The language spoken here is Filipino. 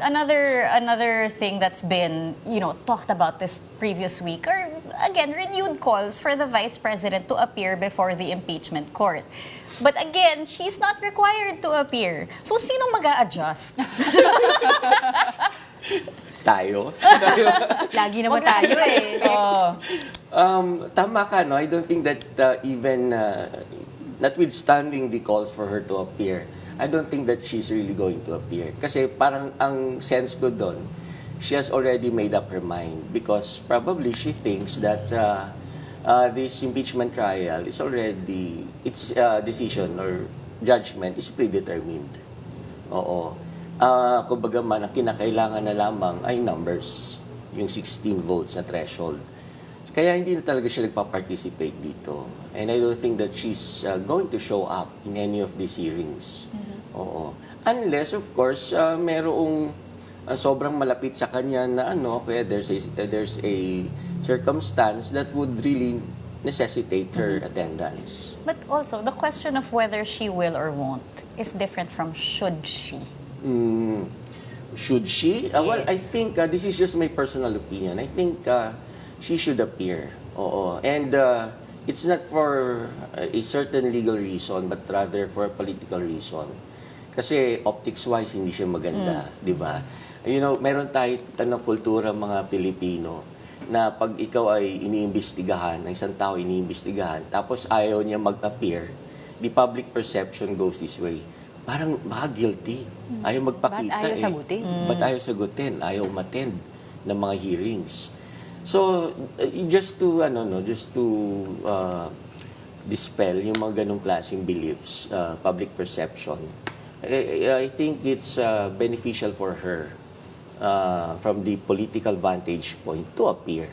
another thing that's been, talked about this previous week are, again, renewed calls for the Vice President to appear before the impeachment court. But again, she's not required to appear. So, sino mag-a-adjust? Tayo. Lagi naman tayo eh. Tama ka, no? I don't think that even notwithstanding the calls for her to appear, I don't think that she's really going to appear. Kasi parang ang sense ko doon, she has already made up her mind because probably she thinks that this impeachment trial is already, its decision or judgment is predetermined. Oo. Kumbaga man, ang kinakailangan na lamang ay numbers, yung 16 votes na threshold. Kaya hindi na talaga siya nagpa-participate dito. And I don't think that she's going to show up in any of these hearings. Oo. Unless, of course, merong sobrang malapit sa kanya na kaya there's a circumstance that would really necessitate her attendance. But also, the question of whether she will or won't is different from should she. Should she? Well, I Yes. think this is just my personal opinion. I think she should appear. Oo. And it's not for a certain legal reason, but rather for a political reason. Kasi optics-wise, hindi siya maganda. Di ba? Meron tayo tanong kultura mga Pilipino na pag ikaw ay iniimbestigahan, ng isang tao iniimbestigahan, tapos ayaw niya mag-appear, the public perception goes this way. Parang guilty. Ayaw magpakita. Ba't ayaw sagutin? Ba't ayaw sagutin? Ayaw umattend ng mga hearings. So, just to dispel yung mga ganong klaseng beliefs, public perception, I think it's beneficial for her from the political vantage point to appear.